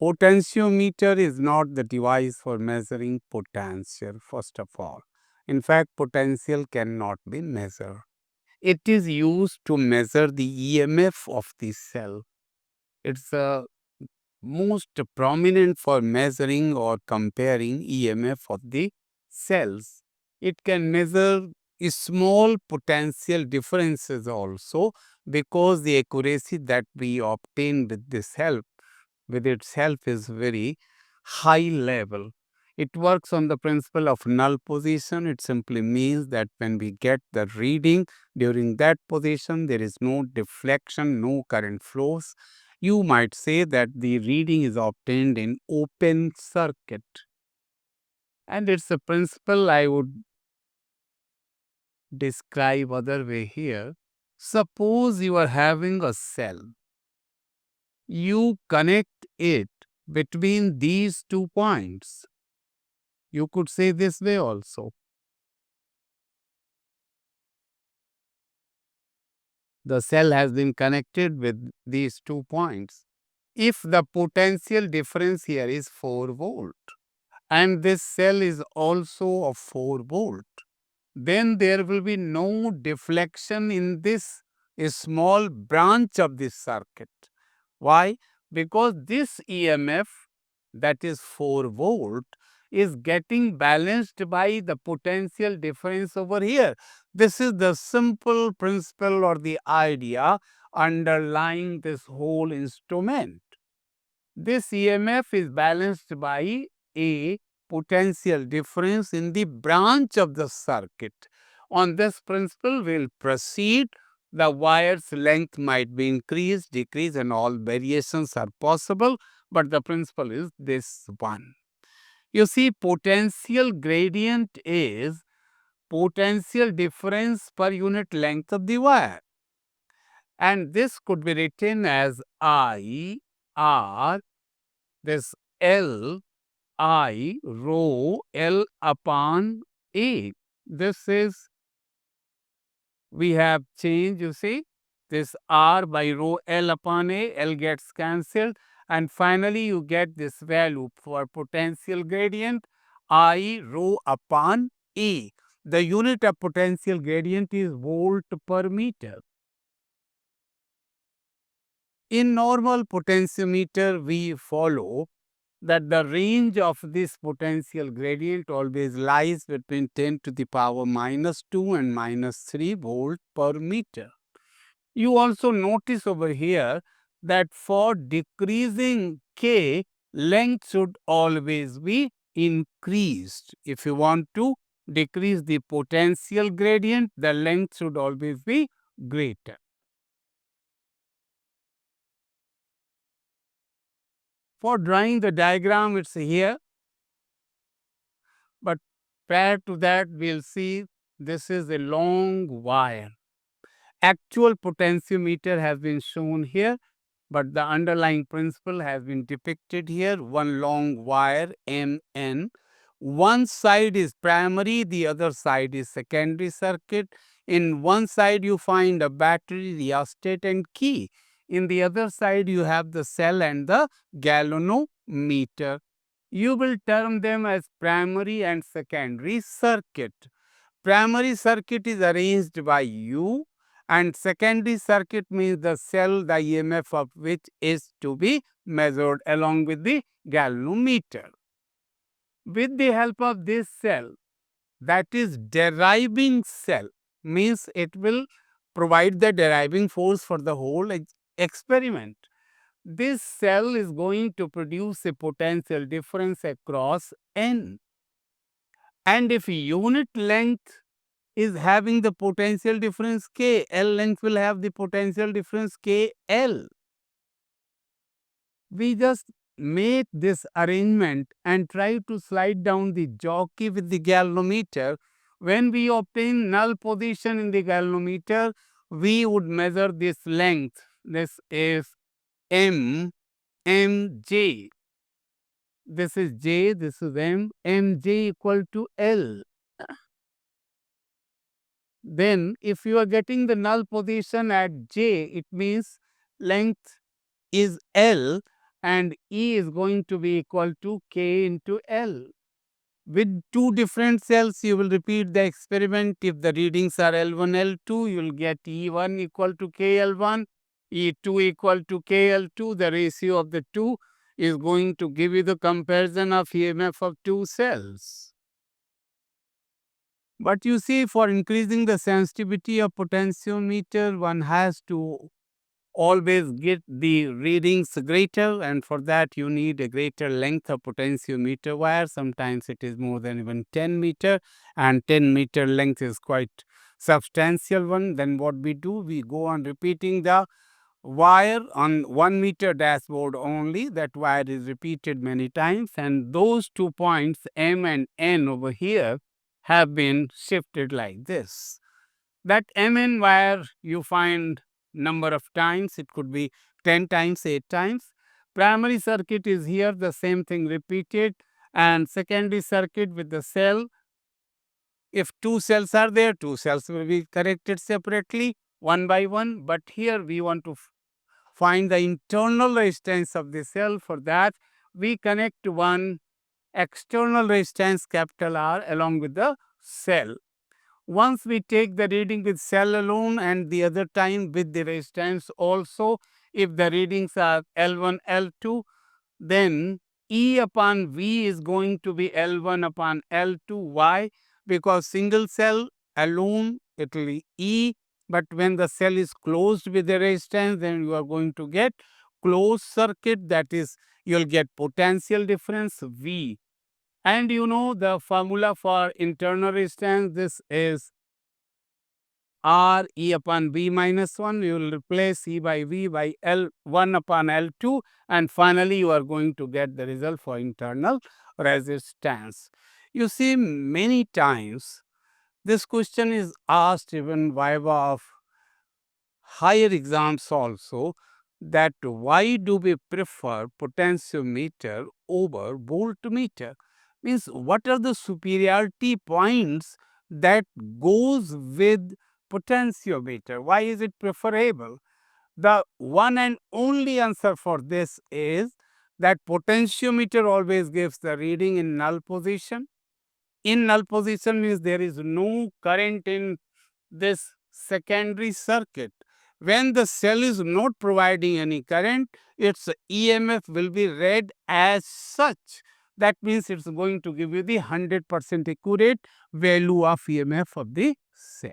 Potentiometer is not the device for measuring potential, first of all. In fact, potential cannot be measured. It is used to measure the EMF of the cell. It's most prominent for measuring or comparing EMF of the cells. It can measure small potential differences also, because the accuracy that we obtain with its help is very high level. It works on the principle of null position. It simply means that when we get the reading during that position, there is no deflection, no current flows. You might say that the reading is obtained in open circuit. And it's a principle I would describe other way here. Suppose you are having a cell. You connect it between these 2 points. You could say this way also. The cell has been connected with these 2 points. If the potential difference here is 4 volt and this cell is also of 4 volt, then there will be no deflection in this small branch of this circuit. Why? Because this EMF, that is 4 volt, is getting balanced by the potential difference over here. This is the simple principle or the idea underlying this whole instrument. This EMF is balanced by a potential difference in the branch of the circuit. On this principle, we will proceed. The wire's length might be increased, decreased, and all variations are possible, but the principle is this one. You see, potential gradient is potential difference per unit length of the wire. And this could be written as I, R, this L, I, rho, L upon A. This is, we have changed, you see, this R by rho L upon A, L gets cancelled, and finally you get this value for potential gradient, I rho upon A. The unit of potential gradient is volt per meter. In normal potentiometer, we follow that the range of this potential gradient always lies between 10 to the power minus 2 and minus 3 volt per meter. You also notice over here that for decreasing K, length should always be increased. If you want to decrease the potential gradient, the length should always be greater. For drawing the diagram, it's here. But prior to that, we'll see this is a long wire. Actual potentiometer has been shown here, but the underlying principle has been depicted here. One long wire, MN. One side is primary, the other side is secondary circuit. In one side, you find a battery, rheostat, and key. In the other side, you have the cell and the galvanometer. You will term them as primary and secondary circuit. Primary circuit is arranged by U, and secondary circuit means the cell, the EMF of which is to be measured along with the galvanometer. With the help of this cell, that is deriving cell, means it will provide the deriving force for the whole experiment. This cell is going to produce a potential difference across N. And if unit length is having the potential difference K, L length will have the potential difference KL. We just make this arrangement and try to slide down the jockey with the galvanometer. When we obtain null position in the galvanometer, we would measure this length. This is M, Mj. This is J, this is M, Mj equal to L. Then if you are getting the null position at J, it means length is L, and E is going to be equal to K into L. With two different cells, you will repeat the experiment. If the readings are L1, L2, you will get E1 equal to KL1, E2 equal to KL2. The ratio of the two is going to give you the comparison of EMF of two cells. But you see, for increasing the sensitivity of potentiometer, one has to always get the readings greater, and for that you need a greater length of potentiometer wire. Sometimes it is more than even 10 meter, and 10 meter length is quite substantial one. Then what we do, we go on repeating the wire on 1 meter dashboard only. That wire is repeated many times, and those 2 points M and N over here have been shifted like this. That Mn wire you find number of times, it could be 10 times, 8 times. Primary circuit is here, the same thing repeated, and secondary circuit with the cell. If two cells are there, two cells will be connected separately, one by one, but here we want to find the internal resistance of the cell. For that, we connect one external resistance capital R along with the cell. Once we take the reading with cell alone and the other time with the resistance also, if the readings are L1, L2, then E upon V is going to be L1 upon L2. Why? Because single cell alone it will be E, but when the cell is closed with the resistance, then you are going to get closed circuit, that is, you will get potential difference V. And you know the formula for internal resistance, this is R E upon V minus 1, you will replace E by V by L1 upon L2, and finally you are going to get the result for internal resistance. You see, many times this question is asked even viva of higher exams also, that why do we prefer potentiometer over voltmeter? Means what are the superiority points that goes with potentiometer? Why is it preferable? The one and only answer for this is that potentiometer always gives the reading in null position. In null position means there is no current in this secondary circuit. When the cell is not providing any current, its EMF will be read as such. That means it's going to give you the 100% accurate value of EMF of the cell.